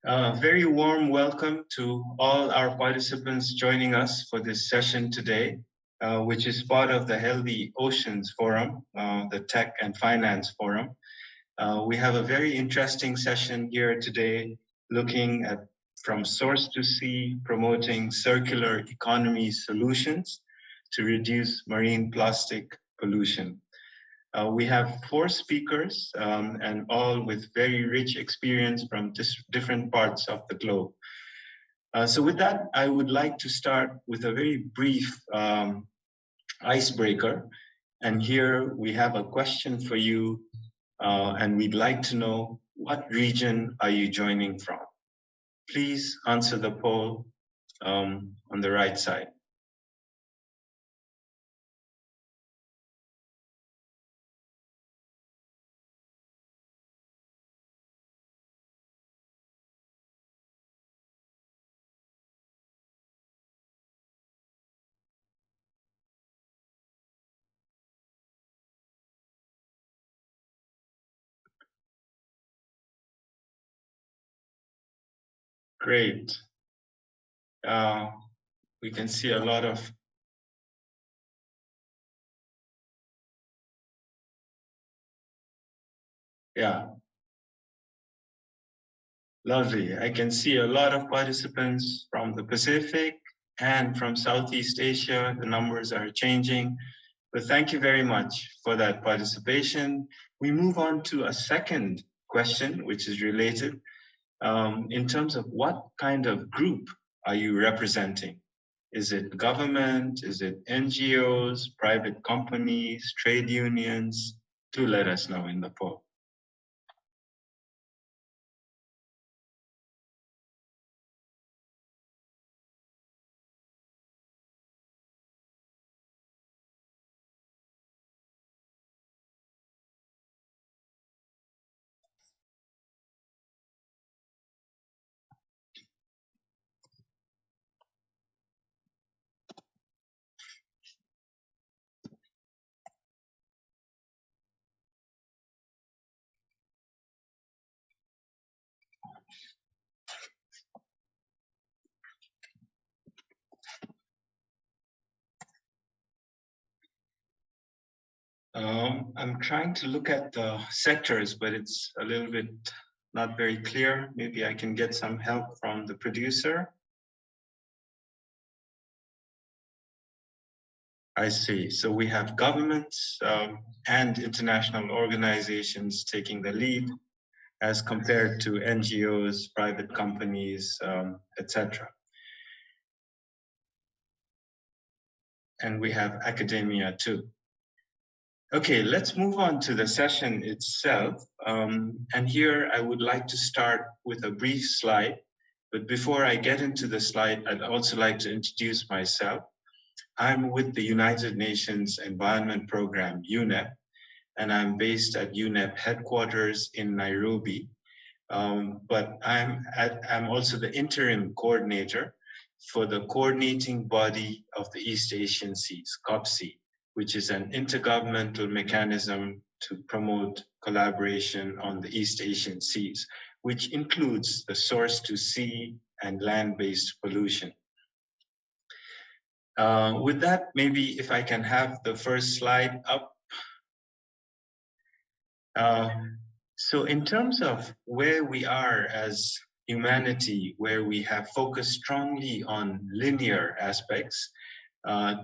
Very warm welcome to all our participants joining us for this session today, which is part of the Healthy Oceans Forum, the Tech and Finance Forum. We have a very interesting session here today looking at from source to sea, promoting circular economy solutions to reduce marine plastic pollution. We have four speakers and all with very rich experience from different parts of the globe. So with that, I would like to start with a very brief icebreaker. And here we have a question for you, and we'd like to know, what region are you joining from? Please answer the poll on the right side. Great. We can see a lot of lovely. I can see a lot of participants from the Pacific and from Southeast Asia. The numbers are changing, but thank you very much for that participation. We move on to a second question, which is related in terms of what kind of group are you representing? Is it government? Is it NGOs, private companies, trade unions? Do let us know in the poll. I'm trying to look at the sectors, but it's a little bit not very clear. Maybe I can get some help from the producer. I see. So we have governments and international organizations taking the lead as compared to NGOs, private companies, etc. And we have academia too. Okay, let's move on to the session itself. And here I would like to start with a brief slide. But before I get into the slide, I'd also like to introduce myself. I'm with the United Nations Environment Program, UNEP, and I'm based at UNEP headquarters in Nairobi. But I'm also the interim coordinator for the coordinating body of the East Asian Seas, COPSEA, which is an intergovernmental mechanism to promote collaboration on the East Asian Seas, which includes the source to sea and land-based pollution. With that, maybe if I can have the first slide up. So in terms of where we are as humanity, where we have focused strongly on linear aspects,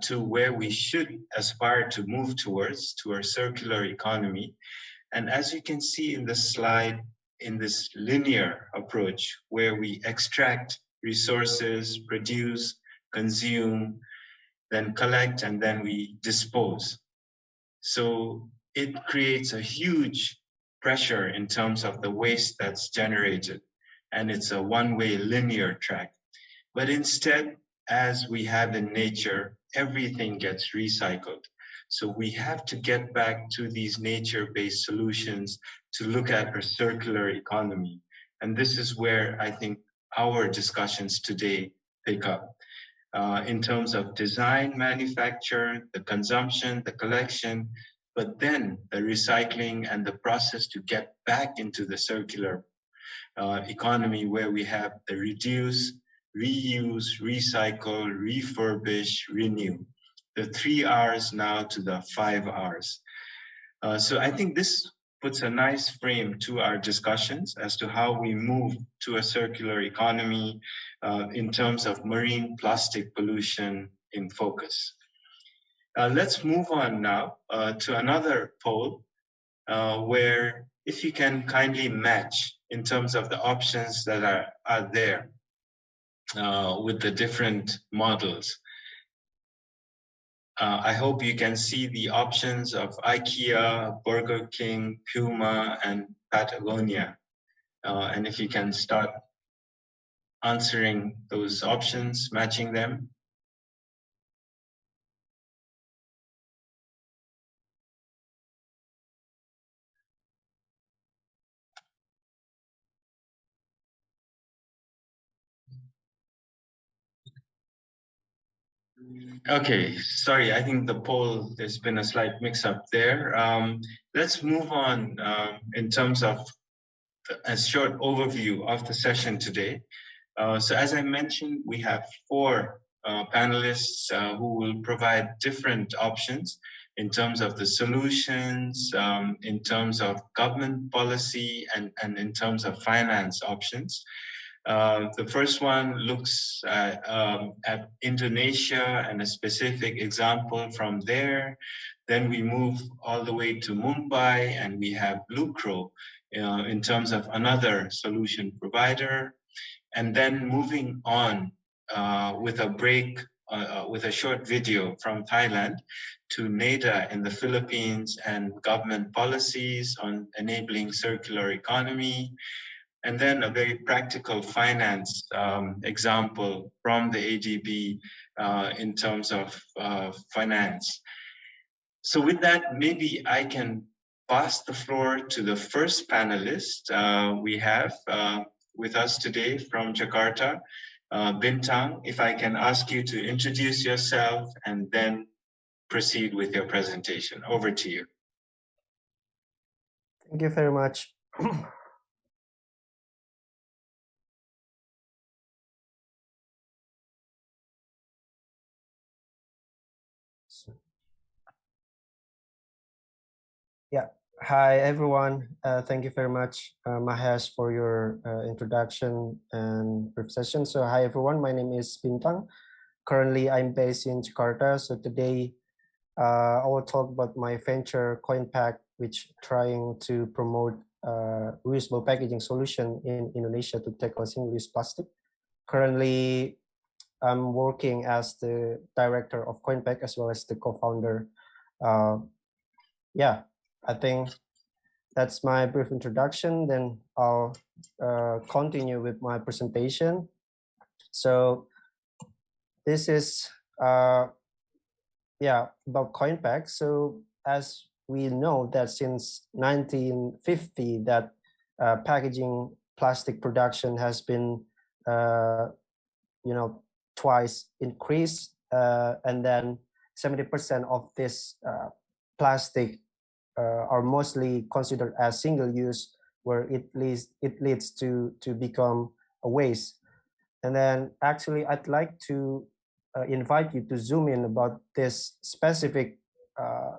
to where we should aspire to move towards, to our circular economy. And as you can see in the slide, in this linear approach, where we extract resources, produce, consume, then collect, and then we dispose. So it creates a huge pressure in terms of the waste that's generated. And it's a one-way linear track. But instead, as we have in nature, everything gets recycled. So we have to get back to these nature-based solutions to look at a circular economy. And this is where I think our discussions today pick up. In terms of design, manufacture, the consumption, the collection, but then the recycling and the process to get back into the circular economy where we have the reduce, reuse, recycle, refurbish, renew. The 3 R's now to the 5 R's. So I think this puts a nice frame to our discussions as to how we move to a circular economy in terms of marine plastic pollution in focus. Let's move on now to another poll where if you can kindly match in terms of the options that are there with the different models. I hope you can see the options of IKEA, Burger King, Puma, and Patagonia. And if you can start answering those options, matching them. Okay, sorry, I think the poll, there's been a slight mix-up there. Let's move on in terms of a short overview of the session today. So as I mentioned, we have four panelists who will provide different options in terms of the solutions, in terms of government policy, and in terms of finance options. The first one looks at Indonesia and a specific example from there. Then we move all the way to Mumbai and we have Blue Crow in terms of another solution provider. And then moving on with a break, with a short video from Thailand to NADA in the Philippines and government policies on enabling circular economy. And then a very practical finance example from the ADB in terms of finance. So with that, maybe I can pass the floor to the first panelist we have with us today from Jakarta, Bintang. If I can ask you to introduce yourself and then proceed with your presentation. Over to you. Thank you very much. Yeah, hi everyone. Thank you very much, Mahesh, for your introduction and brief session. So hi everyone, my name is Bintang. Currently, I'm based in Jakarta. So today, I will talk about my venture CoinPack, which trying to promote reusable packaging solution in Indonesia to tackle single-use plastic. Currently, I'm working as the director of CoinPack as well as the co-founder. Yeah, I think that's my brief introduction. Then I'll continue with my presentation. So this is about CoinPack. So as we know that since 1950 that packaging plastic production has been twice increased, and then 70% of this plastic are mostly considered as single use, where it leads to become a waste. And then actually I'd like to invite you to zoom in about this specific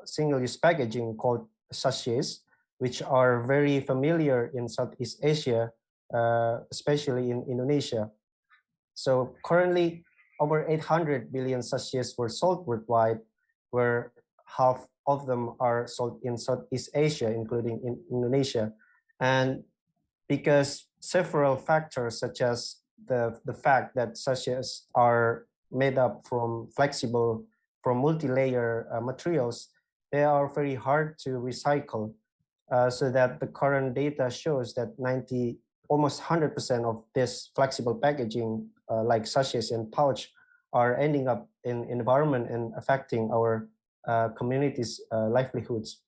single-use packaging called sachets, which are very familiar in Southeast Asia, especially in Indonesia. So currently over 800 billion sachets were sold worldwide, where half of them are sold in Southeast Asia, including in Indonesia. And because several factors, such as the fact that sachets are made up from flexible, from multi-layer materials, they are very hard to recycle. So that the current data shows that almost 100% of this flexible packaging, like sachets and pouch, are ending up in environment and affecting our communities' livelihoods.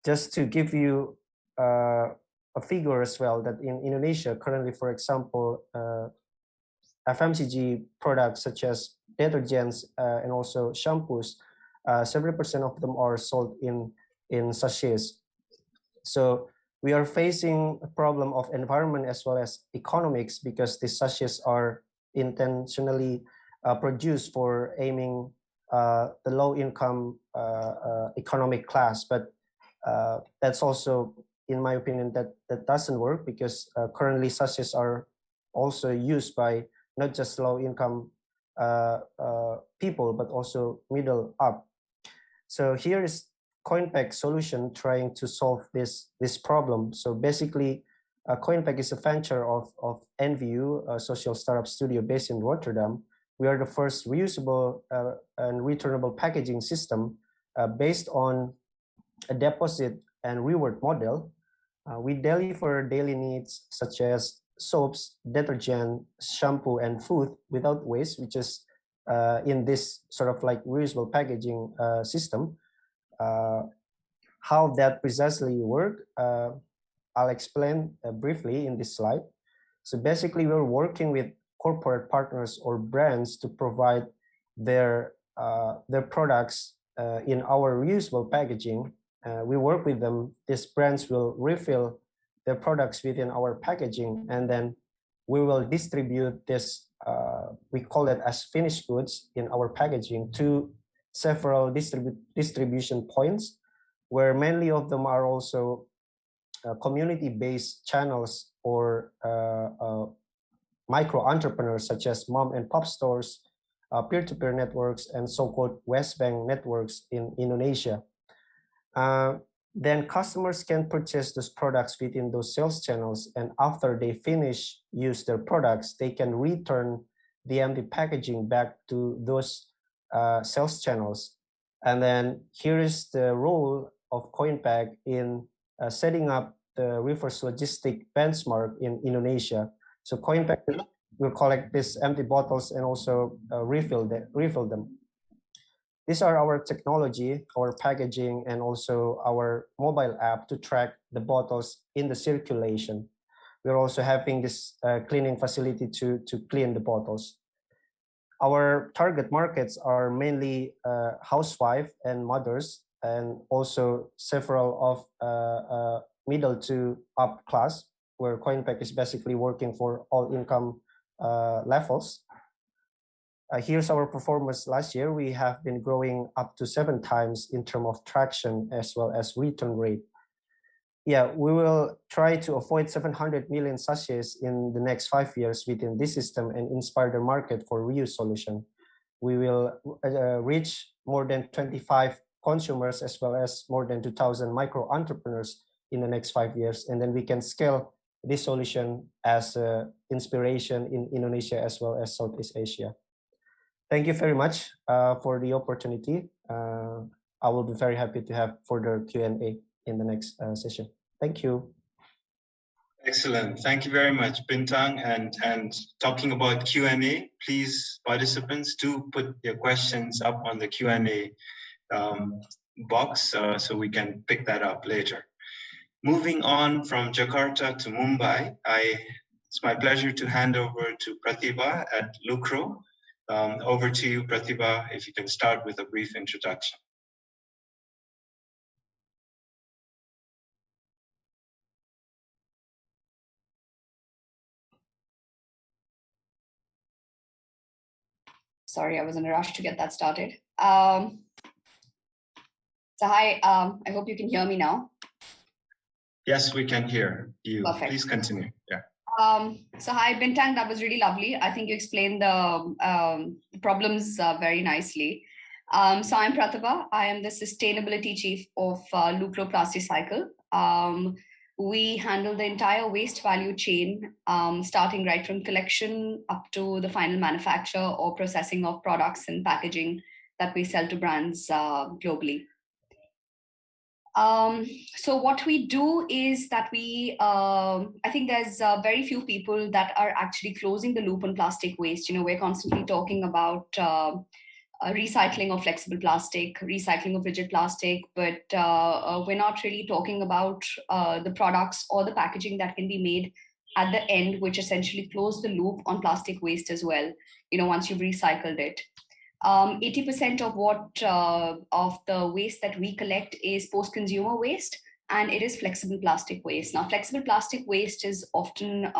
Just to give you a figure as well, that in Indonesia currently, for example, FMCG products such as detergents and also shampoos, 70% of them are sold in sachets. So We are facing a problem of environment as well as economics because these sachets are intentionally produced for aiming the low-income economic class. But that's also, in my opinion, that doesn't work because currently sachets are also used by not just low-income people, but also middle up. So here is CoinPack solution trying to solve this problem. So basically, CoinPack is a venture of NVU, a social startup studio based in Rotterdam. We are the first reusable and returnable packaging system based on a deposit and reward model. We deliver daily needs such as soaps, detergent, shampoo, and food without waste, which is in this sort of like reusable packaging system. How that precisely work, I'll explain briefly in this slide. So basically, we're working with corporate partners or brands to provide their products in our reusable packaging. We work with them. These brands will refill their products within our packaging, and then we will distribute this. We call it as finished goods in our packaging to several distribution points, where many of them are also community-based channels or micro entrepreneurs such as mom and pop stores, peer-to-peer networks, and so-called West Bank networks in Indonesia. Then customers can purchase those products within those sales channels, and after they finish use their products, they can return the empty packaging back to those sales channels. And then here is the role of CoinPack in setting up the reverse logistic benchmark in Indonesia. So CoinPack will collect these empty bottles and also refill them. These are our technology, our packaging, and also our mobile app to track the bottles in the circulation. We're also having this cleaning facility to clean the bottles. Our target markets are mainly housewives and mothers, and also several of middle to up class, where CoinPack is basically working for all income levels. Here's our performance last year. We have been growing up to 7 times in terms of traction as well as return rate. Yeah, we will try to avoid 700 million sachets in the next 5 years within this system and inspire the market for reuse solution. We will reach more than 25 consumers as well as more than 2,000 micro entrepreneurs in the next 5 years. And then we can scale this solution as inspiration in Indonesia as well as Southeast Asia. Thank you very much for the opportunity. I will be very happy to have further Q&A in the next session. Thank you. Excellent. Thank you very much, Bintang. And talking about Q&A, please, participants, do put your questions up on the Q&A box so we can pick that up later. Moving on from Jakarta to Mumbai, it's my pleasure to hand over to Pratibha at Lucro. Over to you, Pratibha, if you can start with a brief introduction. Sorry, I was in a rush to get that started. So hi, I hope you can hear me now. Yes, we can hear you. Perfect. Please continue. Yeah. So hi, Bintang, that was really lovely. I think you explained the problems very nicely. So I'm Pratibha. I am the sustainability chief of Lucro Plasticycle. We handle the entire waste value chain, starting right from collection up to the final manufacture or processing of products and packaging that we sell to brands globally. So what we do is that I think there's very few people that are actually closing the loop on plastic waste. You know, we're constantly talking about recycling of flexible plastic, recycling of rigid plastic, but we're not really talking about the products or the packaging that can be made at the end, which essentially close the loop on plastic waste as well, you know, once you've recycled it. 80% of the waste that we collect is post-consumer waste, and it is flexible plastic waste. Now, flexible plastic waste is often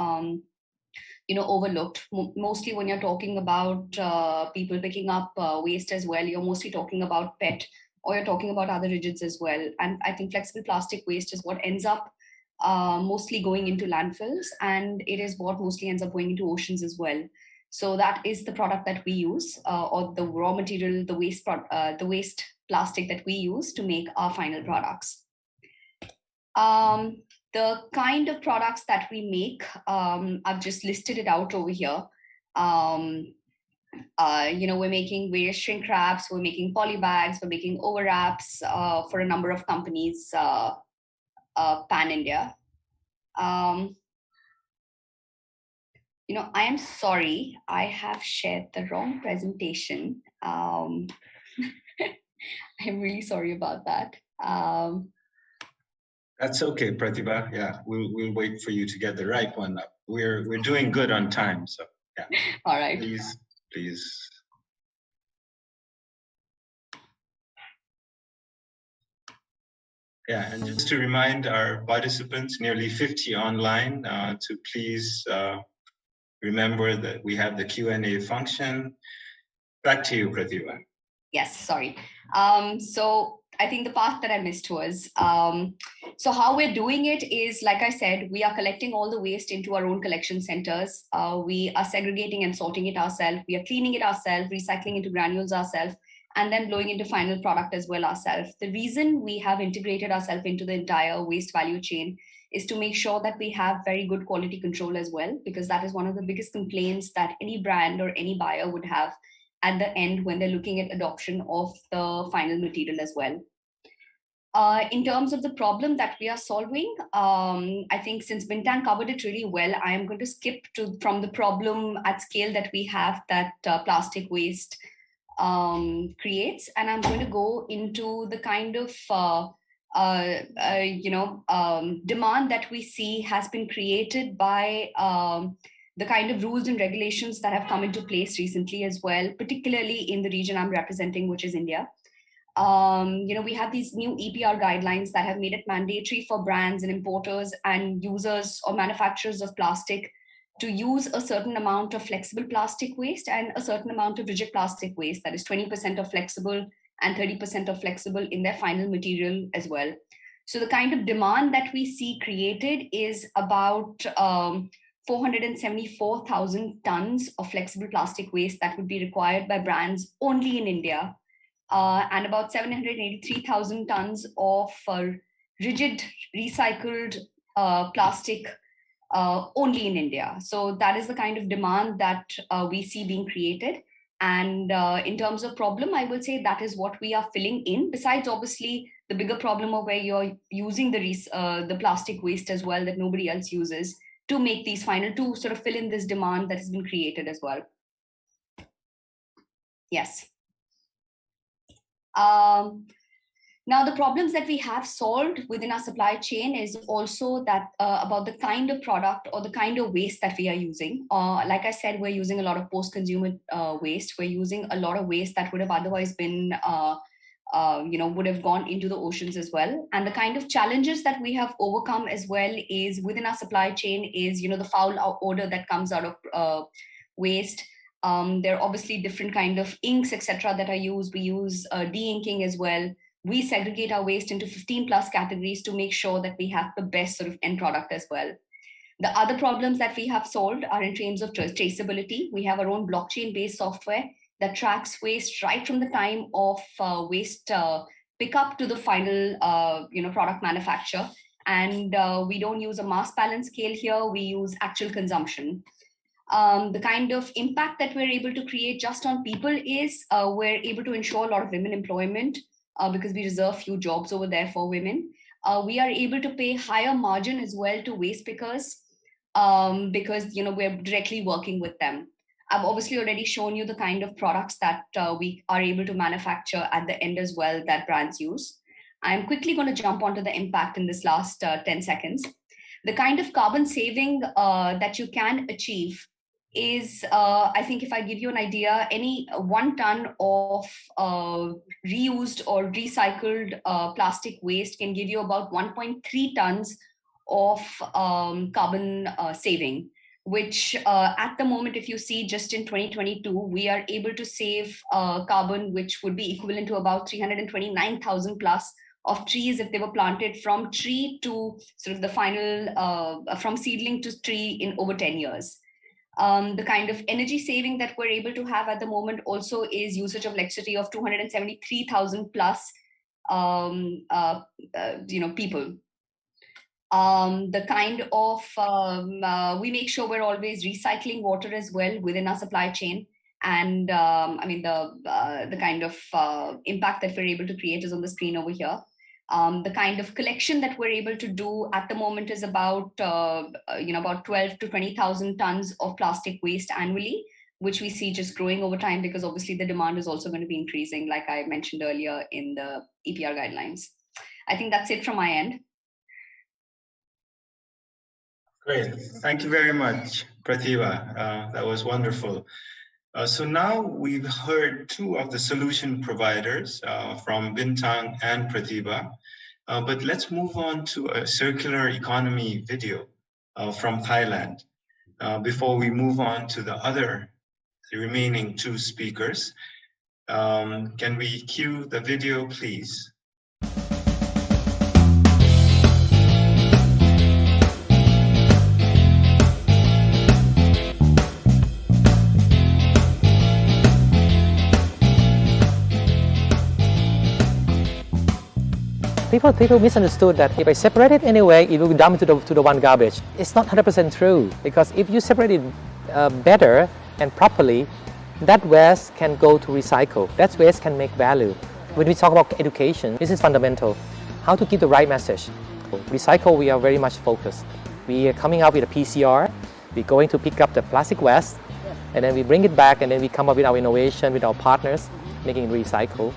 overlooked. Mostly when you're talking about people picking up waste as well, you're mostly talking about PET, or you're talking about other rigids as well. And I think flexible plastic waste is what ends up mostly going into landfills, and it is what mostly ends up going into oceans as well. So that is the product that we use, or the raw material, the waste plastic that we use to make our final products. The kind of products that we make, I've just listed it out over here. We're making various shrink wraps, we're making poly bags, we're making over wraps for a number of companies pan-India. I am sorry, I have shared the wrong presentation. I'm really sorry about that. That's okay, Pratibha. Yeah, we'll wait for you to get the right one up. We're doing good on time, so yeah. All right. Please. Yeah, and just to remind our participants, nearly 50 online, to please remember that we have the Q&A function. Back to you, Pratibha. Yes, sorry. So I think the part that I missed was, so how we're doing it is, like I said, we are collecting all the waste into our own collection centers. We are segregating and sorting it ourselves. We are cleaning it ourselves, recycling into granules ourselves, and then blowing into final product as well ourselves. The reason we have integrated ourselves into the entire waste value chain is to make sure that we have very good quality control as well, because that is one of the biggest complaints that any brand or any buyer would have at the end when they're looking at adoption of the final material as well. In terms of the problem that we are solving, I think since Bintan covered it really well, I am going to skip from the problem at scale that we have that plastic waste creates, and I'm going to go into the kind of demand that we see has been created by the kind of rules and regulations that have come into place recently as well, particularly in the region I'm representing, which is India. We have these new EPR guidelines that have made it mandatory for brands and importers and users or manufacturers of plastic to use a certain amount of flexible plastic waste and a certain amount of rigid plastic waste, that is 20% of flexible and 30% of flexible in their final material as well. So the kind of demand that we see created is about 474,000 tons of flexible plastic waste that would be required by brands only in India, and about 783,000 tons of rigid recycled plastic only in India. So that is the kind of demand that we see being created. And in terms of problem, I would say that is what we are filling in, besides obviously the bigger problem of where you're using the plastic waste as well that nobody else uses to make these final, to sort of fill in this demand that has been created as well. Yes. Now, the problems that we have solved within our supply chain is also that about the kind of product or the kind of waste that we are using. Like I said, we're using a lot of post-consumer waste. We're using a lot of waste that would have otherwise been, would have gone into the oceans as well. And the kind of challenges that we have overcome as well is within our supply chain is, the foul odor that comes out of waste. There are obviously different kind of inks, etc., that are used. We use de-inking as well. We segregate our waste into 15 plus categories to make sure that we have the best sort of end product as well. The other problems that we have solved are in terms of traceability. We have our own blockchain-based software that tracks waste right from the time of waste pickup to the final product manufacture. And we don't use a mass balance scale here. We use actual consumption. The kind of impact that we're able to create just on people is we're able to ensure a lot of women employment because we reserve few jobs over there for women. We are able to pay higher margin as well to waste pickers because we're directly working with them. I've obviously already shown you the kind of products that we are able to manufacture at the end as well that brands use. I'm quickly going to jump onto the impact in this last 10 seconds. The kind of carbon saving that you can achieve is, I think if I give you an idea, any 1 ton of reused or recycled plastic waste can give you about 1.3 tons of carbon saving, which at the moment, if you see just in 2022, we are able to save carbon, which would be equivalent to about 329,000 plus of trees if they were planted from tree to sort of the final, from seedling to tree in over 10 years. The kind of energy saving that we're able to have at the moment also is usage of electricity of 273,000 plus people. The kind of, we make sure we're always recycling water as well within our supply chain. And the kind of impact that we're able to create is on the screen over here. The kind of collection that we're able to do at the moment is about 12 to 20,000 tons of plastic waste annually, which we see just growing over time because obviously the demand is also going to be increasing, like I mentioned earlier in the EPR guidelines. I think that's it from my end. Great. Thank you very much, Pratibha. That was wonderful. So now we've heard two of the solution providers from Bintang and Pratibha, but let's move on to a circular economy video from Thailand. Before we move on to the remaining two speakers, can we cue the video, please? People misunderstood that if I separate it anyway, it will be dumped to the one garbage. It's not 100% true, because if you separate it better and properly, that waste can go to recycle. That waste can make value. When we talk about education, this is fundamental. How to give the right message. Recycle, we are very much focused. We are coming out with a PCR. We're going to pick up the plastic waste, and then we bring it back, and then we come up with our innovation with our partners, making it recycle.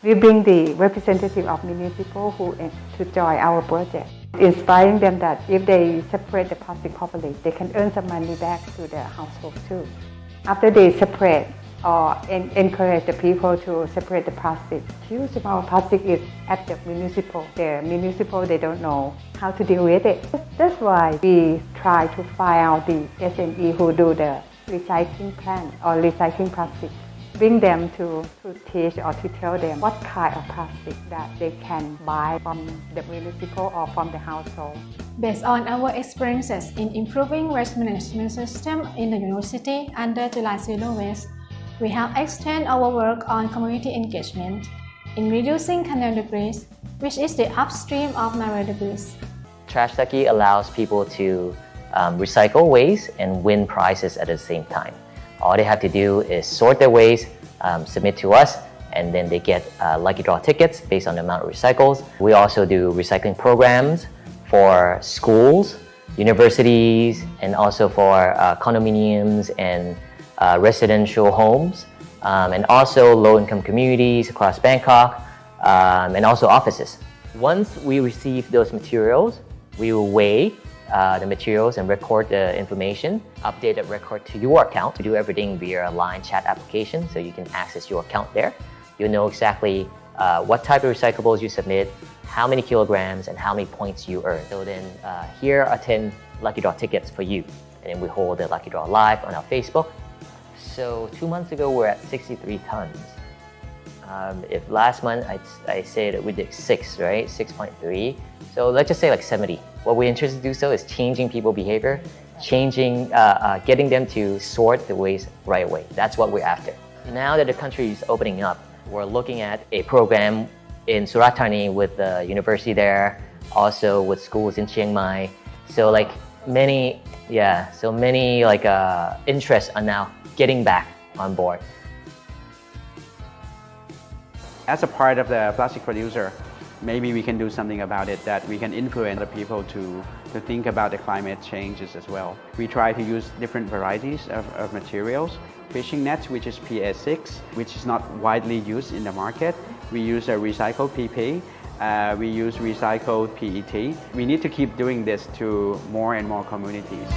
We bring the representative of municipal to join our project, inspiring them that if they separate the plastic properly, they can earn some money back to their household too. After they separate or encourage the people to separate the plastic, huge amount of plastic is at the municipal. The municipal, they don't know how to deal with it. That's why we try to find out the SME who do the recycling plant or recycling plastic. Bring them to teach or to tell them what kind of plastic that they can buy from the municipal or from the household. Based on our experiences in improving waste management system in the university under July Zero Waste, we have extended our work on community engagement in reducing canal debris, which is the upstream of marine debris. Trash Lucky allows people to recycle waste and win prizes at the same time. All they have to do is sort their waste, submit to us, and then they get lucky draw tickets based on the amount of recycles. We also do recycling programs for schools, universities, and also for condominiums and residential homes, and also low-income communities across Bangkok, and also offices. Once we receive those materials, we will weigh the materials and record the information, update that record to your account. We do everything via a line chat application, so you can access your account there. You'll know exactly what type of recyclables you submit, how many kilograms, and how many points you earn. So then here are 10 lucky draw tickets for you. And then we hold the lucky draw live on our Facebook. So 2 months ago, we're at 63 tons. If last month I say that we did 6, right? 6.3. So let's just say like 70. What we're interested to do so is changing people's behavior, getting them to sort the waste right away. That's what we're after. Now that the country is opening up, we're looking at a program in Surat Thani with the university there, also with schools in Chiang Mai. So like many interests are now getting back on board. As a part of the plastic producer, maybe we can do something about it, that we can influence the people to think about the climate changes as well. We try to use different varieties of materials. Fishing nets, which is PA6, which is not widely used in the market. We use a recycled PP. We use recycled PET. We need to keep doing this to more and more communities.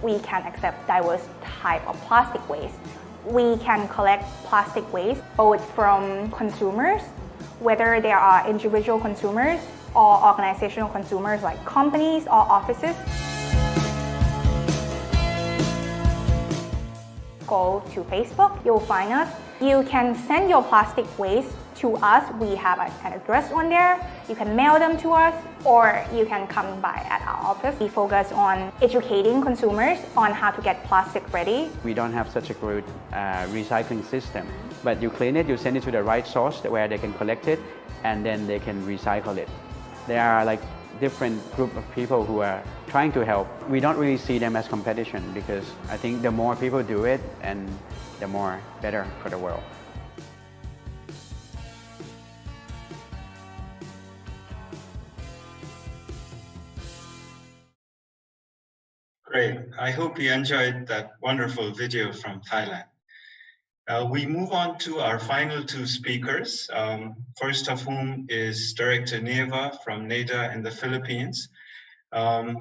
we can accept diverse type of plastic waste. We can collect plastic waste both from consumers, whether they are individual consumers or organizational consumers like companies or offices. Go to Facebook, you'll find us. You can send your plastic waste to us. We have an address on there. You can mail them to us, or you can come by at our office. We focus on educating consumers on how to get plastic ready. We don't have such a good recycling system, but you clean it, you send it to the right source where they can collect it, and then they can recycle it. There are like different group of people who are trying to help. We don't really see them as competition, because I think the more people do it, and the more better for the world. Great. I hope you enjoyed that wonderful video from Thailand. We move on to our final two speakers, first of whom is Director Neva from NEDA in the Philippines.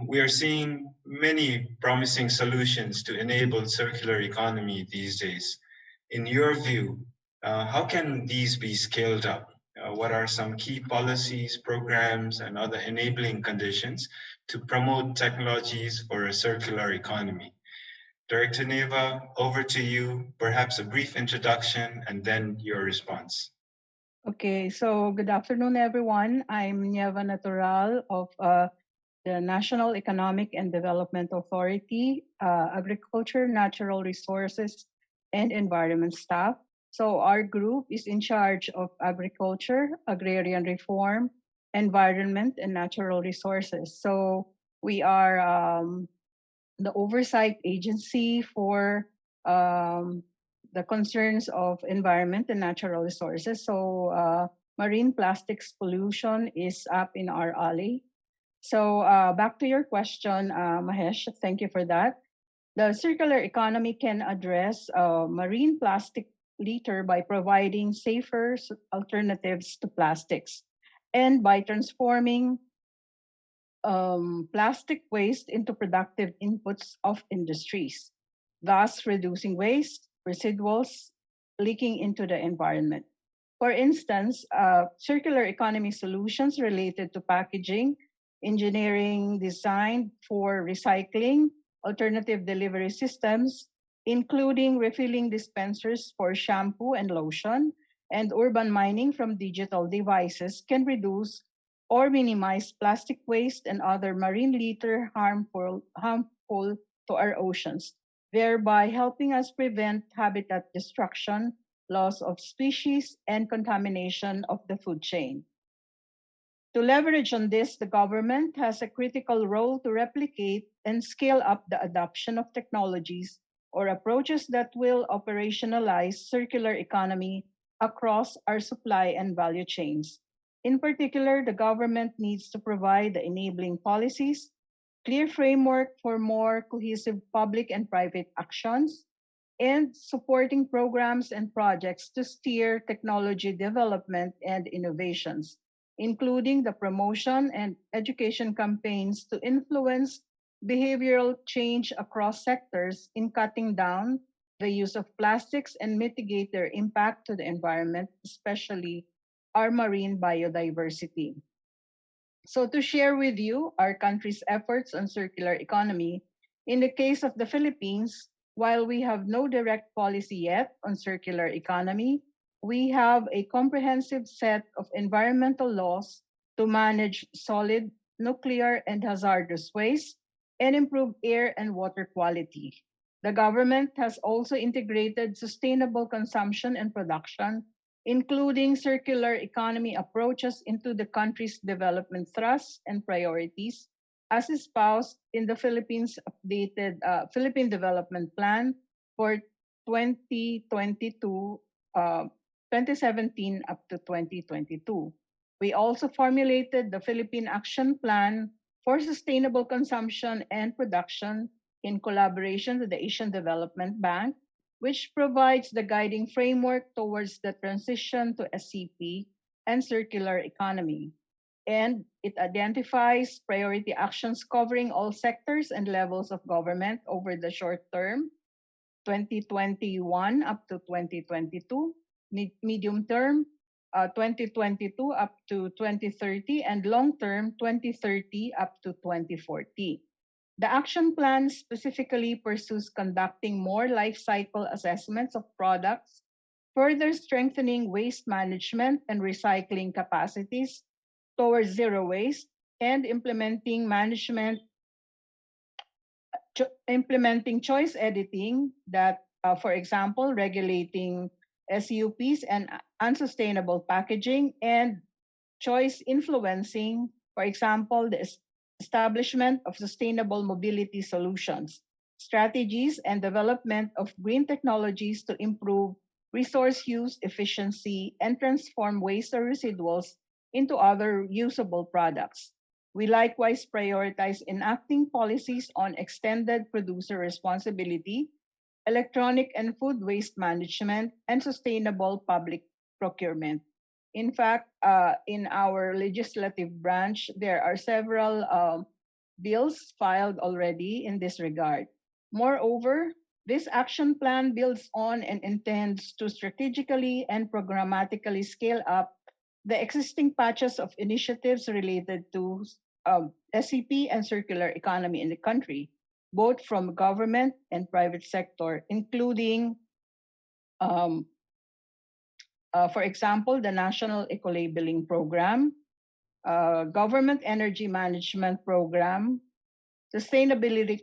We are seeing many promising solutions to enable circular economy these days. In your view, how can these be scaled up? What are some key policies, programs, and other enabling conditions to promote technologies for a circular economy? Director Neva, over to you. Perhaps a brief introduction and then your response. Okay, so good afternoon, everyone. I'm Neva Natural of the National Economic and Development Authority, Agriculture, Natural Resources, and Environment staff. So our group is in charge of agriculture, agrarian reform, environment, and natural resources. So we are the oversight agency for the concerns of environment and natural resources. So marine plastics pollution is up in our alley. So back to your question, Mahesh, thank you for that. The circular economy can address marine plastic litter by providing safer alternatives to plastics and by transforming plastic waste into productive inputs of industries, thus reducing waste, residuals leaking into the environment. For instance, circular economy solutions related to packaging, engineering designed for recycling, alternative delivery systems, including refilling dispensers for shampoo and lotion, and urban mining from digital devices can reduce or minimize plastic waste and other marine litter harmful to our oceans, thereby helping us prevent habitat destruction, loss of species, and contamination of the food chain. To leverage on this, the government has a critical role to replicate and scale up the adoption of technologies or approaches that will operationalize circular economy across our supply and value chains. In particular, the government needs to provide the enabling policies, clear framework for more cohesive public and private actions, and supporting programs and projects to steer technology development and innovations, including the promotion and education campaigns to influence behavioral change across sectors in cutting down the use of plastics and mitigate their impact to the environment, especially our marine biodiversity. So to share with you our country's efforts on circular economy, in the case of the Philippines, while we have no direct policy yet on circular economy, we have a comprehensive set of environmental laws to manage solid, nuclear, and hazardous waste and improve air and water quality. The government has also integrated sustainable consumption and production, including circular economy approaches into the country's development thrusts and priorities, as espoused in the Philippines updated Philippine Development Plan for 2017 up to 2022. We also formulated the Philippine Action Plan for Sustainable Consumption and Production in collaboration with the Asian Development Bank, which provides the guiding framework towards the transition to SCP and circular economy. and it identifies priority actions covering all sectors and levels of government over the short term, 2021 up to 2022, medium term, 2022 up to 2030, and long term, 2030 up to 2040. The action plan specifically pursues conducting more life cycle assessments of products, further strengthening waste management and recycling capacities towards zero waste, and implementing choice editing that, for example, regulating SUPs and unsustainable packaging, and choice influencing, for example, the establishment of sustainable mobility solutions, strategies, and development of green technologies to improve resource use efficiency and transform waste or residuals into other usable products. We likewise prioritize enacting policies on extended producer responsibility, electronic and food waste management, and sustainable public procurement. In fact, in our legislative branch, there are several bills filed already in this regard. Moreover, this action plan builds on and intends to strategically and programmatically scale up the existing patches of initiatives related to SCP and circular economy in the country, both from government and private sector, including, for example, the National Eco-Labeling Program, Government Energy Management Program, Sustainability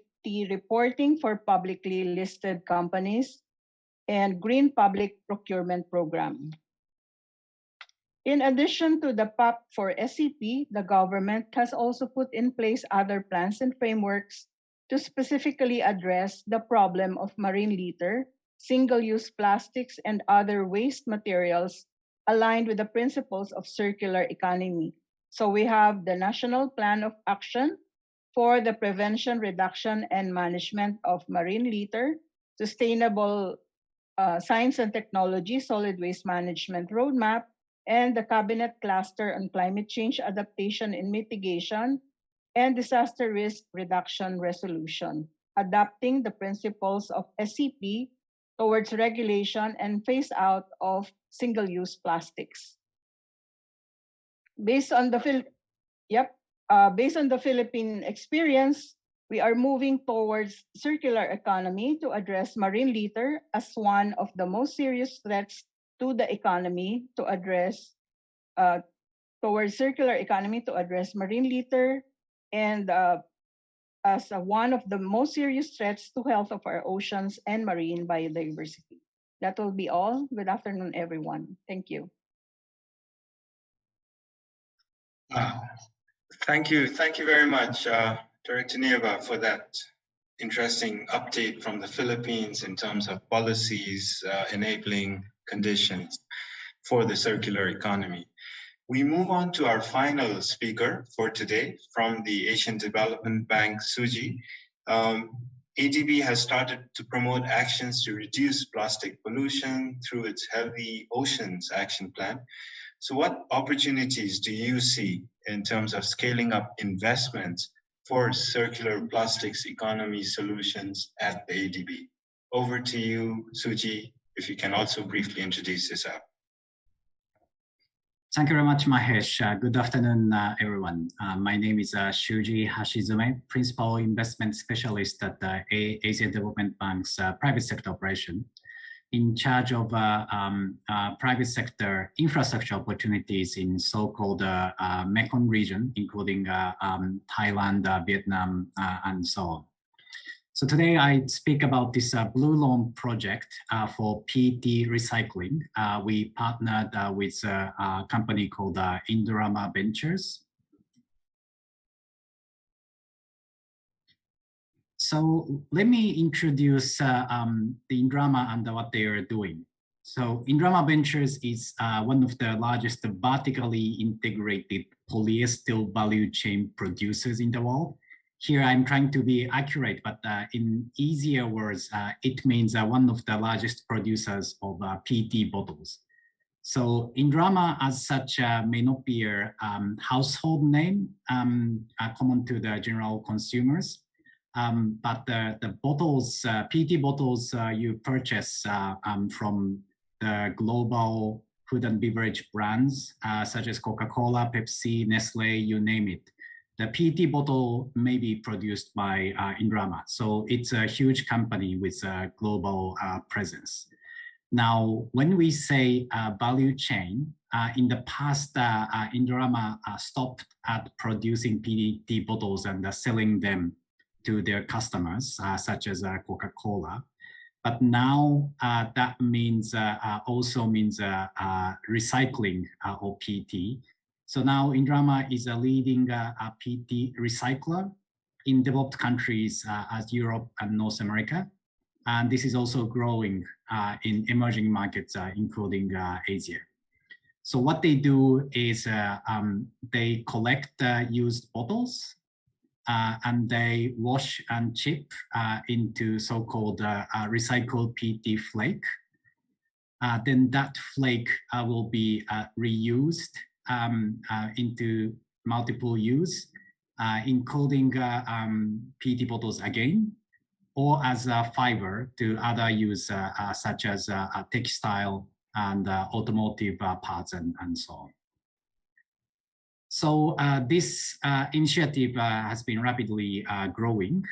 Reporting for Publicly Listed Companies, and Green Public Procurement Program. In addition to the PAP for SCP, the government has also put in place other plans and frameworks to specifically address the problem of marine litter, single-use plastics, and other waste materials aligned with the principles of circular economy. So we have the National Plan of Action for the Prevention, Reduction, and Management of Marine Litter, Sustainable Science and Technology Solid Waste Management Roadmap, and the Cabinet Cluster on Climate Change Adaptation and Mitigation and Disaster Risk Reduction Resolution, adapting the principles of SCP towards regulation and phase out of single-use plastics. Based on the Philippine experience, we are moving towards circular economy to address marine litter as one of the most serious threats to the economy, to address towards circular economy to address marine litter, and as one of the most serious threats to health of our oceans and marine biodiversity. That will be all. Good afternoon, everyone. Thank you. Thank you very much, Director Nieva, for that interesting update from the Philippines in terms of policies enabling conditions for the circular economy. We move on to our final speaker for today from the Asian Development Bank, Suji. ADB has started to promote actions to reduce plastic pollution through its Healthy Oceans Action Plan. So what opportunities do you see in terms of scaling up investments for circular plastics economy solutions at the ADB? Over to you, Suji, if you can also briefly introduce yourself. Thank you very much, Mahesh. Good afternoon, everyone. My name is Shuji Hashizume, Principal Investment Specialist at the Asian Development Bank's private sector operation, in charge of private sector infrastructure opportunities in so-called Mekong region, including Thailand, Vietnam, and so on. So today I speak about this Blue Loan project for PET recycling. We partnered with a company called Indorama Ventures. So let me introduce the Indorama and what they are doing. So Indorama Ventures is one of the largest vertically integrated polyester value chain producers in the world. Here I'm trying to be accurate, but in easier words, it means one of the largest producers of PET bottles. So Indrama as such may not be a household name common to the general consumers, but the bottles, PET bottles you purchase from the global food and beverage brands such as Coca-Cola, Pepsi, Nestle, you name it. The PET bottle may be produced by Indrama. So it's a huge company with a global presence. Now, when we say value chain, in the past, Indrama stopped at producing PET bottles and selling them to their customers, such as Coca-Cola. But now that means also means recycling of PET. So now Indrama is a leading PET recycler in developed countries as Europe and North America. And this is also growing in emerging markets, including Asia. So what they do is they collect used bottles and they wash and chip into so-called recycled PET flake. Then that flake will be reused into multiple use, including PET bottles again, or as a fiber to other use such as textile and automotive parts and so on. So this initiative has been rapidly growing,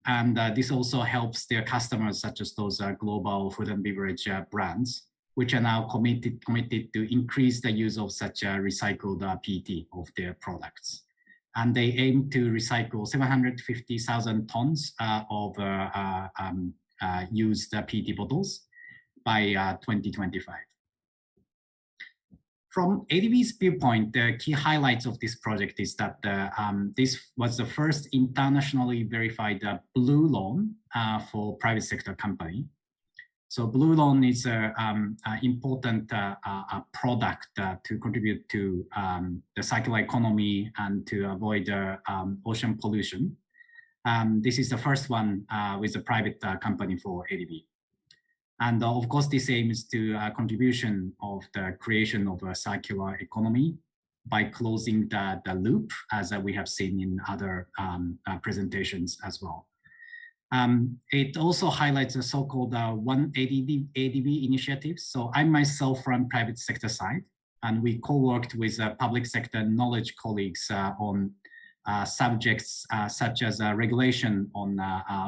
and this also helps their customers such as those global food and beverage brands, which are now committed to increase the use of such recycled PET of their products. And they aim to recycle 750,000 tons of used PET bottles by 2025. From ADB's viewpoint, the key highlights of this project is that this was the first internationally verified blue loan for private sector company. So blue loan is an important product to contribute to the circular economy and to avoid ocean pollution. This is the first one with a private company for ADB. And of course, this aims to contribution of the creation of a circular economy by closing the loop, as we have seen in other presentations as well. It also highlights a so-called One ADB initiative. So I myself run private sector side, and we co-worked with public sector knowledge colleagues on subjects such as regulation on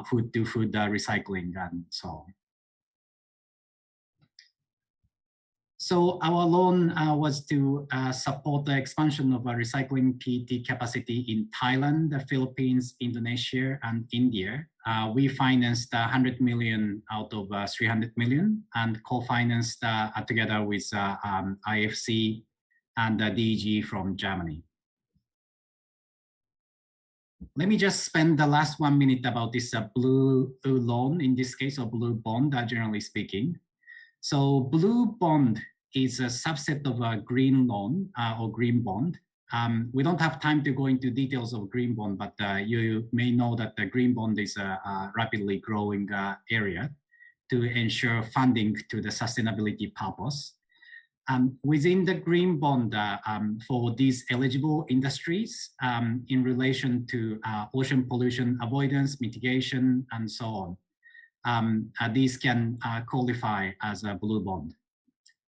food-to-food recycling and so on. So our loan was to support the expansion of recycling PET capacity in Thailand, the Philippines, Indonesia, and India. We financed 100 million out of 300 million and co-financed together with IFC and DEG from Germany. Let me just spend the last 1 minute about this blue loan, in this case, or blue bond, generally speaking. So blue bond is a subset of a green loan or green bond. We don't have time to go into details of green bond, but you may know that the green bond is a rapidly growing area to ensure funding to the sustainability purpose. Within the green bond for these eligible industries in relation to ocean pollution avoidance, mitigation, and so on, these can qualify as a blue bond.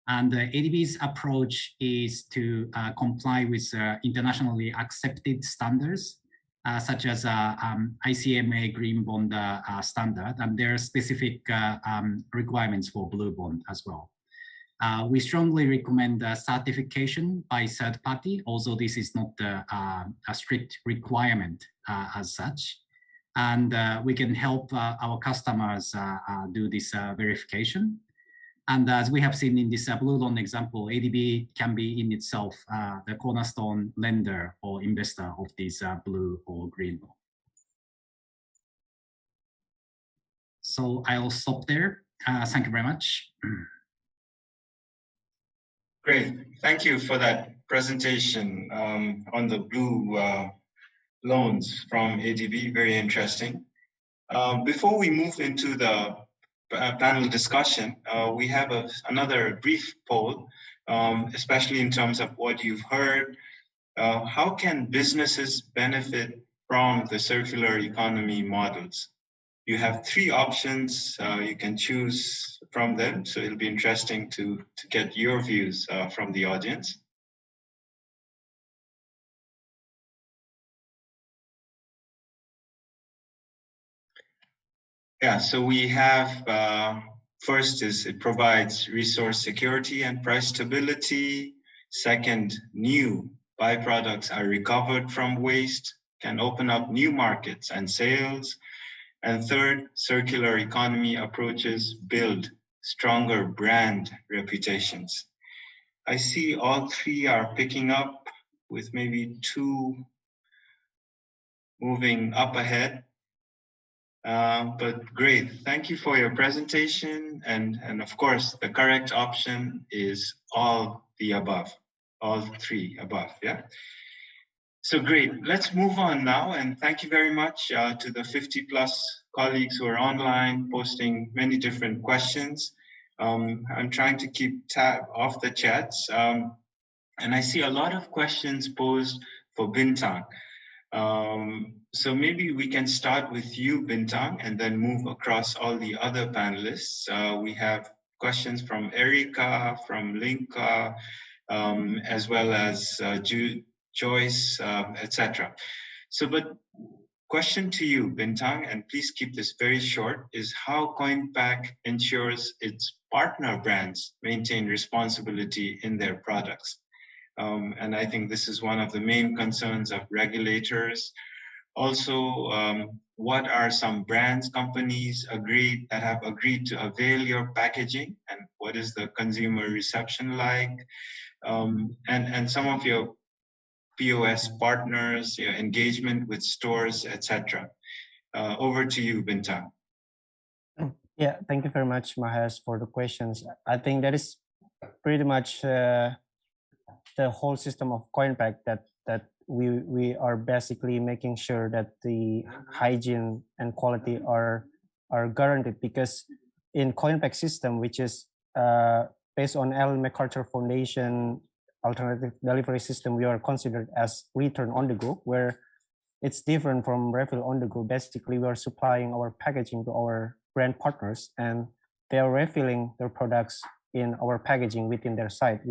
And ADB's approach is to comply with internationally accepted standards, such as ICMA Green Bond standard, and there are specific requirements for blue bond as well. We strongly recommend certification by third party, although this is not a strict requirement as such. And we can help our customers do this verification. And as we have seen in this blue loan example, ADB can be in itself the cornerstone lender or investor of this blue or green loan. So I'll stop there. Thank you very much. Great, thank you for that presentation on the blue loans from ADB, very interesting. Before we move into the panel discussion, we have another brief poll especially in terms of what you've heard. How can businesses benefit from the circular economy models? You have three options. You can choose from them. So it'll be interesting to get your views from the audience. Yeah, so we have, first is it provides resource security and price stability. Second, new byproducts are recovered from waste, can open up new markets and sales. And third, circular economy approaches build stronger brand reputations. I see all three are picking up with maybe two moving up ahead. But great, thank you for your presentation. And of course, the correct option is all the above, all three above, yeah? So great, let's move on now. And thank you very much to the 50+ colleagues who are online posting many different questions. I'm trying to keep tab of the chats. And I see a lot of questions posed for Bintang. So maybe we can start with you, Bintang, and then move across all the other panelists. We have questions from Erika, from Linka, as well as Joyce, etc. So, but question to you, Bintang, and please keep this very short, is how CoinPack ensures its partner brands maintain responsibility in their products. And I think this is one of the main concerns of regulators. Also, what are some brands, companies that have agreed to avail your packaging, and what is the consumer reception like? And some of your POS partners, your engagement with stores, etc. Over to you, Bintang. Yeah, thank you very much, Mahesh, for the questions. I think that is pretty much the whole system of CoinPack that we are basically making sure that the hygiene and quality are guaranteed, because in CoinPack system, which is based on Ellen MacArthur Foundation alternative delivery system, we are considered as return on the go, where it's different from refill on the go. Basically, we are supplying our packaging to our brand partners, and they are refilling their products in our packaging within their site,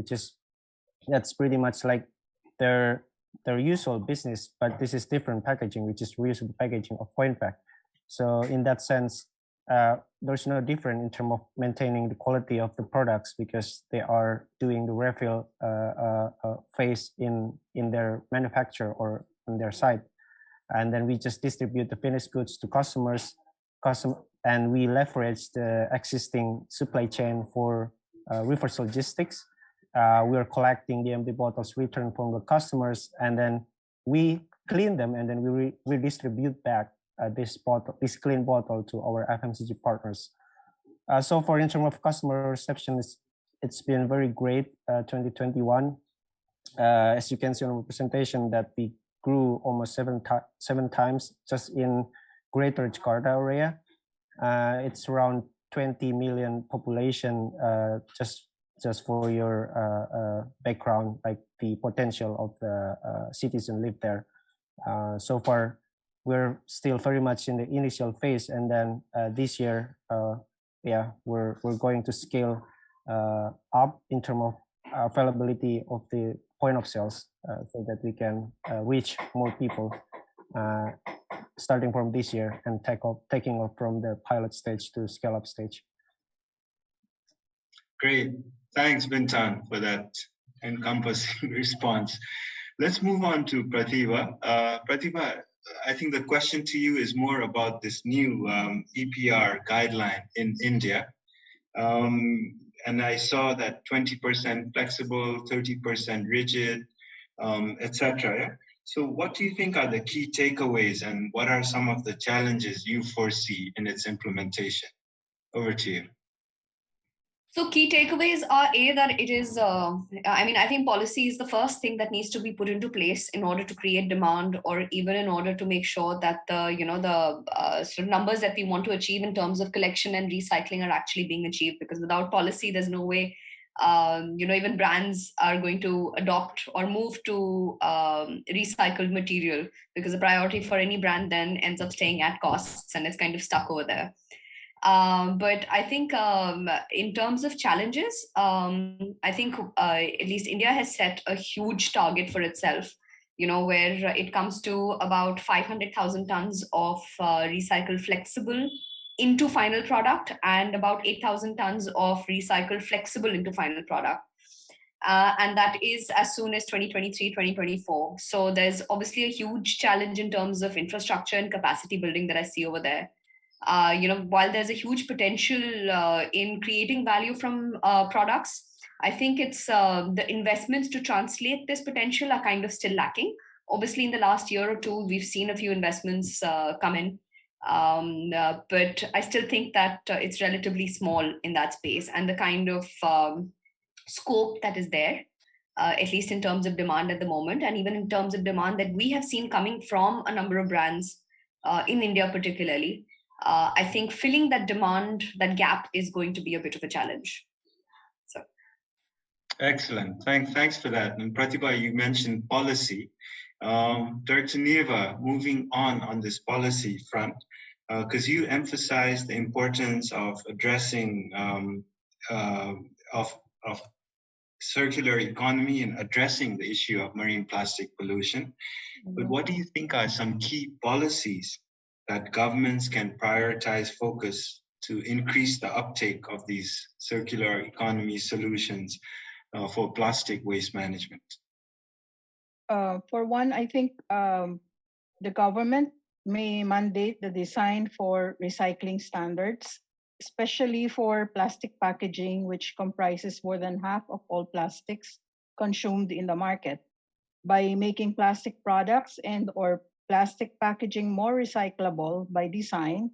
that's pretty much like their usual business, but this is different packaging, which is reusable packaging of CoinPack. So in that sense, there's no difference in terms of maintaining the quality of the products, because they are doing the refill phase in their manufacturer or on their site. And then we just distribute the finished goods to customers, and we leverage the existing supply chain for reverse logistics. We are collecting the empty bottles returned from the customers, and then we clean them, and then we redistribute back this clean bottle to our FMCG partners. So far, in terms of customer reception, it's been very great. 2021, as you can see on the presentation, that we grew almost seven times just in Greater Jakarta area. It's around 20 million population, just for your background, like the potential of the citizen live there. So far, we're still very much in the initial phase, and then this year, we're going to scale up in terms of availability of the point of sales, so that we can reach more people starting from this year and taking off from the pilot stage to scale up stage. Great. Thanks, Bintang, for that encompassing response. Let's move on to Pratibha. Pratibha, I think the question to you is more about this new EPR guideline in India. And I saw that 20% flexible, 30% rigid, etc. Yeah? So what do you think are the key takeaways, and what are some of the challenges you foresee in its implementation? Over to you. So key takeaways are that it is, I think policy is the first thing that needs to be put into place in order to create demand, or even in order to make sure that the sort of numbers that we want to achieve in terms of collection and recycling are actually being achieved. Because without policy, there's no way Even brands are going to adopt or move to recycled material, because the priority for any brand then ends up staying at costs and it's kind of stuck over there. But I think in terms of challenges, I think at least India has set a huge target for itself, where it comes to about 500,000 tons of recycled flexible into final product and about 8,000 tons of recycled flexible into final product. And that is as soon as 2023, 2024. So there's obviously a huge challenge in terms of infrastructure and capacity building that I see over there. While there's a huge potential in creating value from products, I think it's the investments to translate this potential are kind of still lacking. Obviously, in the last year or two, we've seen a few investments come in. But I still think that it's relatively small in that space, and the kind of scope that is there, at least in terms of demand at the moment, and even in terms of demand that we have seen coming from a number of brands in India particularly, I think filling that demand, that gap, is going to be a bit of a challenge. So, excellent. Thanks for that. And Pratibha, you mentioned policy. Director Neva, moving on this policy front, because you emphasized the importance of addressing of circular economy and addressing the issue of marine plastic pollution. But what do you think are some key policies that governments can prioritize focus to increase the uptake of these circular economy solutions for plastic waste management? For one, I think the government may mandate the design for recycling standards, especially for plastic packaging, which comprises more than half of all plastics consumed in the market. By making plastic products and/or plastic packaging more recyclable by design,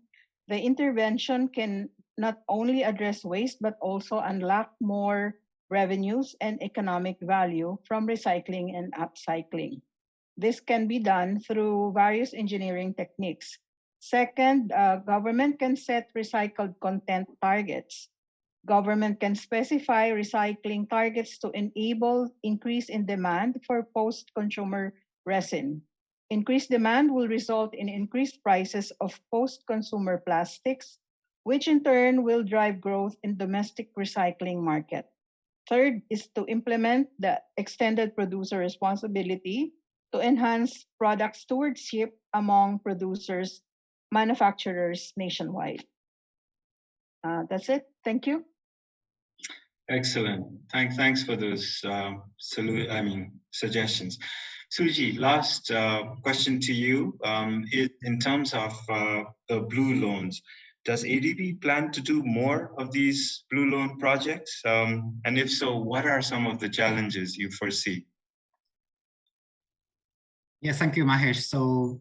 the intervention can not only address waste but also unlock more revenues and economic value from recycling and upcycling. This can be done through various engineering techniques. Second, government can set recycled content targets. Government can specify recycling targets to enable increase in demand for post-consumer resin. Increased demand will result in increased prices of post-consumer plastics, which in turn will drive growth in domestic recycling market. Third is to implement the extended producer responsibility to enhance product stewardship among producers, manufacturers nationwide. That's it. Thank you. Excellent. Thanks for those suggestions. Suji, last question to you is in terms of the blue loans. Does ADB plan to do more of these blue loan projects? And if so, what are some of the challenges you foresee? Yeah, thank you, Mahesh. So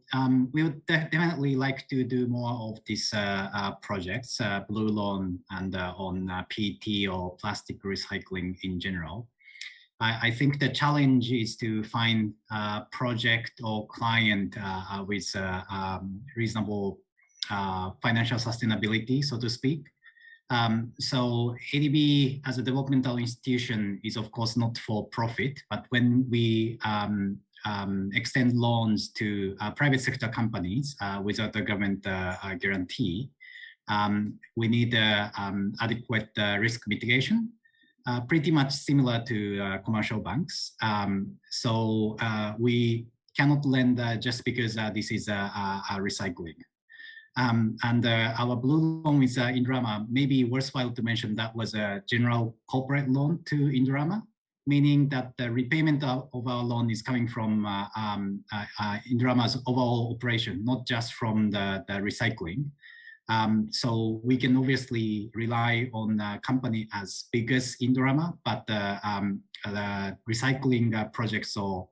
we would definitely like to do more of these projects, blue loan and on PET or plastic recycling in general. I think the challenge is to find a project or client with reasonable financial sustainability, so to speak. So ADB as a developmental institution is of course not for profit, but when we extend loans to private sector companies without the government guarantee, we need adequate risk mitigation, pretty much similar to commercial banks. So we cannot lend just because this is recycling. And our blue loan with Indorama, maybe worthwhile to mention that was a general corporate loan to Indorama, meaning that the repayment of our loan is coming from Indorama's overall operation, not just from the recycling. So we can obviously rely on a company as big as Indorama, but the recycling projects or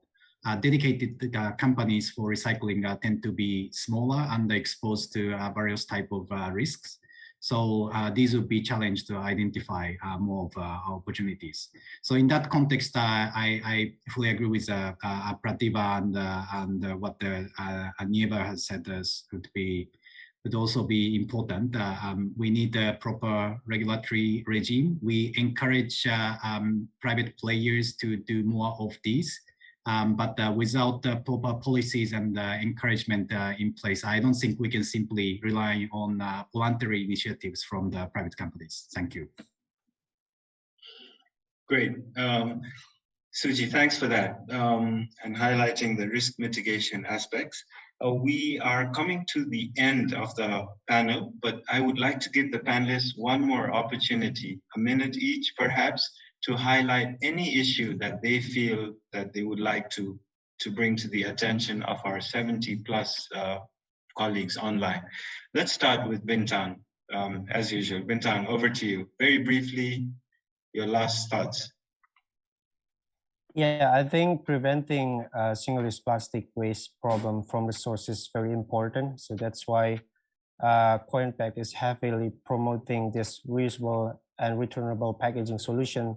dedicated companies for recycling tend to be smaller and exposed to various type of risks. So these would be challenged to identify more of opportunities. So in that context, I fully agree with Pratibha and what Nieva has said would would also be important. We need a proper regulatory regime. We encourage private players to do more of these, but without the proper policies and encouragement in place, I don't think we can simply rely on voluntary initiatives from the private companies. Thank you. Great. Suji, thanks for that and highlighting the risk mitigation aspects. We are coming to the end of the panel, but I would like to give the panelists one more opportunity, a minute each perhaps, to highlight any issue that they feel that they would like to bring to the attention of our 70 plus colleagues online. Let's start with Bintang, as usual. Bintang, over to you. Very briefly, your last thoughts. Yeah, I think preventing single-use plastic waste problem from the source is very important. So that's why CoinPack is heavily promoting this reusable and returnable packaging solution,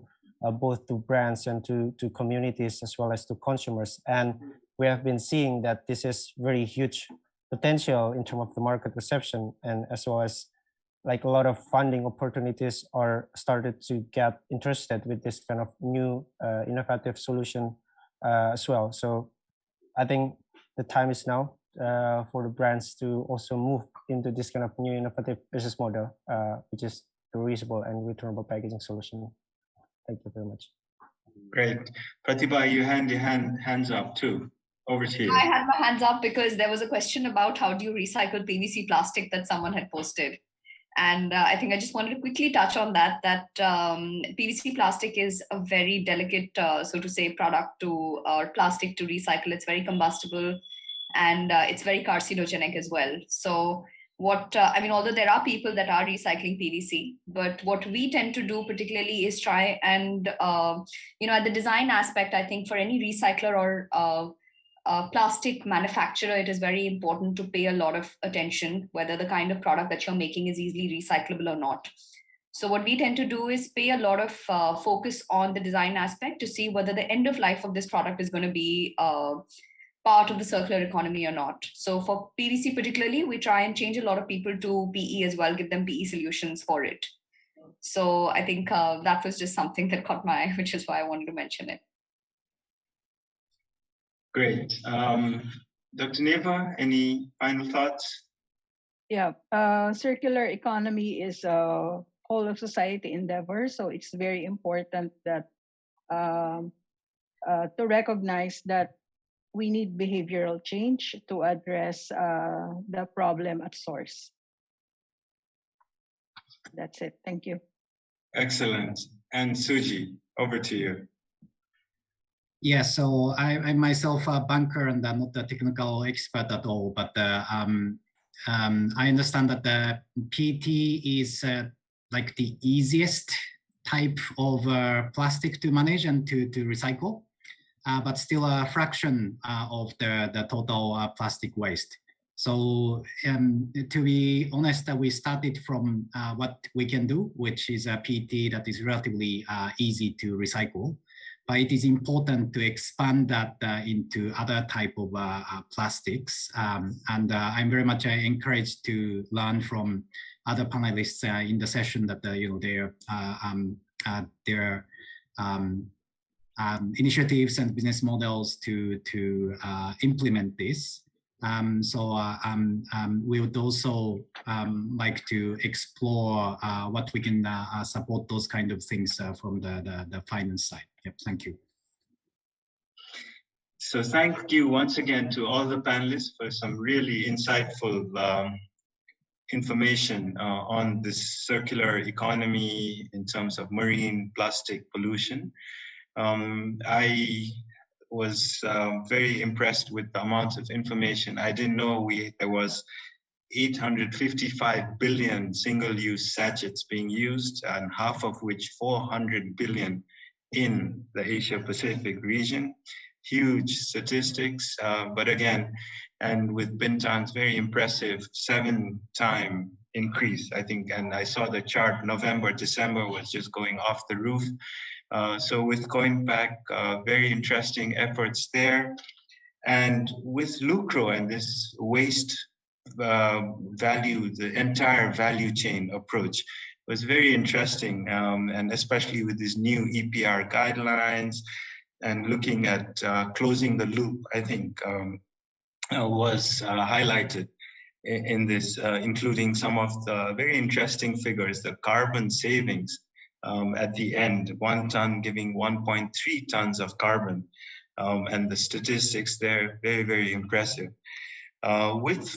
both to brands and to communities as well as to consumers. And we have been seeing that this is very huge potential in terms of the market reception, and as well as like a lot of funding opportunities are started to get interested with this kind of new innovative solution as well. So I think the time is now for the brands to also move into this kind of new innovative business model, which is the reusable and returnable packaging solution. Thank you very much. Great. Pratibha, you had your hands up too. Over to you. I had my hands up because there was a question about how do you recycle PVC plastic that someone had posted. And I think I just wanted to quickly touch on that PVC plastic is a very delicate, so to say, product or plastic to recycle. It's very combustible and it's very carcinogenic as well. So although there are people that are recycling PVC, but what we tend to do particularly is try and, at the design aspect, I think for any recycler or plastic manufacturer, it is very important to pay a lot of attention whether the kind of product that you're making is easily recyclable or not. So what we tend to do is pay a lot of focus on the design aspect to see whether the end of life of this product is going to be part of the circular economy or not. So for PVC particularly, we try and change a lot of people to PE as well, give them PE solutions for it. So I think that was just something that caught my eye, which is why I wanted to mention it. Great. Dr. Neva, any final thoughts? Yeah, circular economy is a whole of society endeavor, so it's very important that to recognize that we need behavioral change to address the problem at source. That's it. Thank you. Excellent. And Suji, over to you. Yeah, so I myself a banker and I'm not a technical expert at all, but I understand that the PET is like the easiest type of plastic to manage and to recycle, but still a fraction of the total plastic waste. So to be honest, we started from what we can do, which is a PET that is relatively easy to recycle. But it is important to expand that into other type of plastics. And I'm very much encouraged to learn from other panelists in the session that their initiatives and business models to implement this. We would also like to explore what we can support those kind of things from the finance side. Yep, thank you. So thank you once again to all the panelists for some really insightful information on this circular economy in terms of marine plastic pollution. I was very impressed with the amount of information. I didn't know there was 855 billion single-use sachets being used, and half of which 400 billion in the Asia-Pacific region. Huge statistics, but again, and with Bintang's very impressive 7-time increase, I think, and I saw the chart, November, December was just going off the roof. So with CoinPack, very interesting efforts there. And with Lucro and this waste value, the entire value chain approach. It was very interesting, and especially with these new EPR guidelines and looking at closing the loop, I think was highlighted in this, including some of the very interesting figures, the carbon savings at the end, 1 ton giving 1.3 tons of carbon, and the statistics there, very, very impressive. With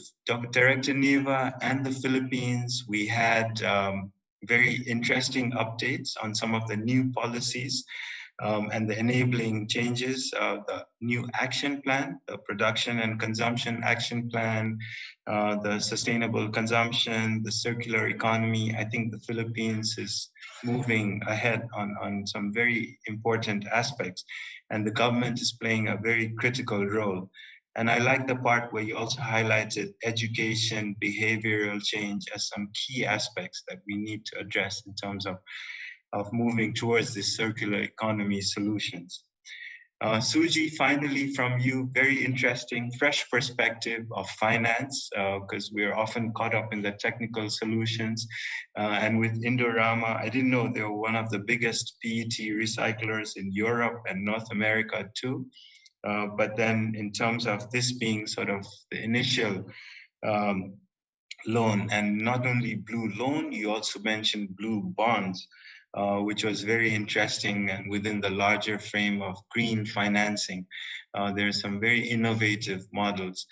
Director Neva and the Philippines, we had very interesting updates on some of the new policies and the enabling changes, the new action plan, the production and consumption action plan, the sustainable consumption, the circular economy. I think the Philippines is moving ahead on some very important aspects, and the government is playing a very critical role. And I like the part where you also highlighted education, behavioral change as some key aspects that we need to address in terms of moving towards this circular economy solutions. Suji, finally from you, very interesting, fresh perspective of finance, because we're often caught up in the technical solutions. And with Indorama, I didn't know they were one of the biggest PET recyclers in Europe and North America too. But then in terms of this being sort of the initial loan, and not only blue loan, you also mentioned blue bonds, which was very interesting, and within the larger frame of green financing. There are some very innovative models.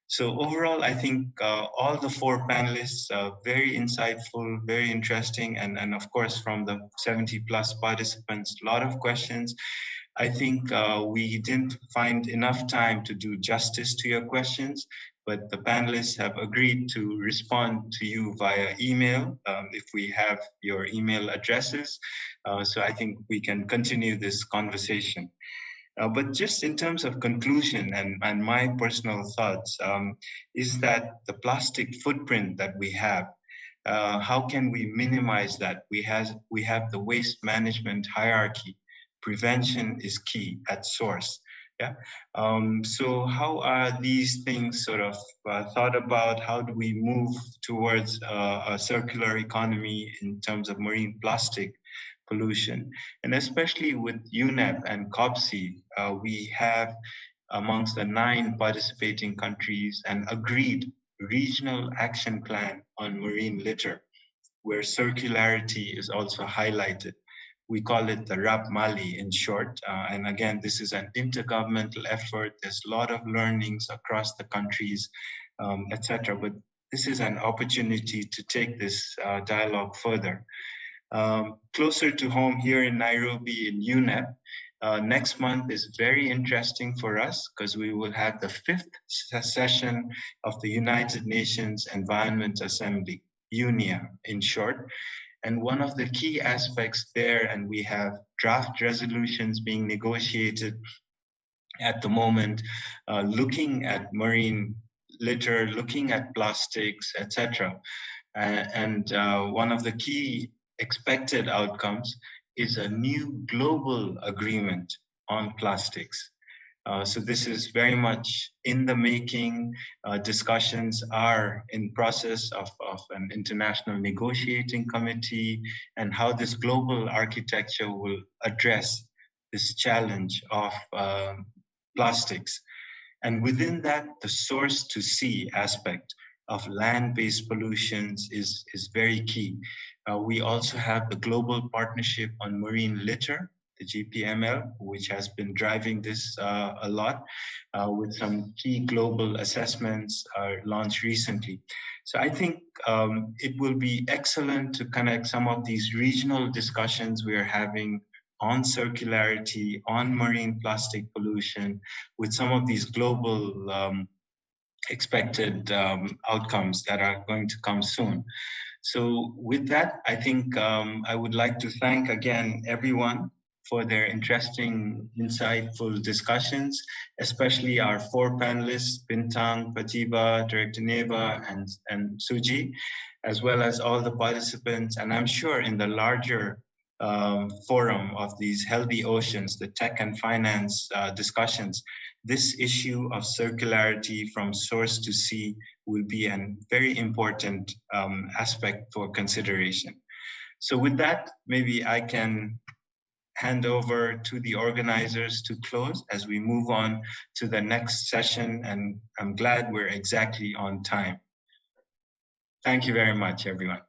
So overall, I think all the 4 panelists are very insightful, very interesting, and of course from the 70+ participants, a lot of questions. I think we didn't find enough time to do justice to your questions, but the panelists have agreed to respond to you via email if we have your email addresses. So I think we can continue this conversation. But just in terms of conclusion and my personal thoughts, is that the plastic footprint that we have, how can we minimize that? We have the waste management hierarchy. Prevention is key at source. Yeah. So how are these things sort of thought about? How do we move towards a circular economy in terms of marine plastic pollution? And especially with UNEP and COPSI, we have amongst the 9 participating countries an agreed regional action plan on marine litter, where circularity is also highlighted. We call it the RAP Mali in short. And again, this is an intergovernmental effort. There's a lot of learnings across the countries, etc. But this is an opportunity to take this dialogue further. Closer to home here in Nairobi in UNEP, next month is very interesting for us because we will have the 5th session of the United Nations Environment Assembly, UNEA in short. And one of the key aspects there, and we have draft resolutions being negotiated at the moment, looking at marine litter, looking at plastics, etc. And one of the key expected outcomes is a new global agreement on plastics. So this is very much in the making. Discussions are in process of an international negotiating committee, and how this global architecture will address this challenge of plastics. And within that, the source to sea aspect of land-based pollutions is very key. We also have the Global Partnership on Marine Litter, the GPML, which has been driving this a lot, with some key global assessments launched recently. So I think it will be excellent to connect some of these regional discussions we are having on circularity, on marine plastic pollution, with some of these global expected outcomes that are going to come soon. So with that, I think I would like to thank again everyone for their interesting, insightful discussions, especially our 4 panelists, Bintang, Pratibha, Director Neva, and Suji, as well as all the participants. And I'm sure in the larger forum of these healthy oceans, the tech and finance discussions, this issue of circularity from source to sea will be a very important aspect for consideration. So with that, maybe I can hand over to the organizers to close as we move on to the next session, and I'm glad we're exactly on time. Thank you very much, everyone.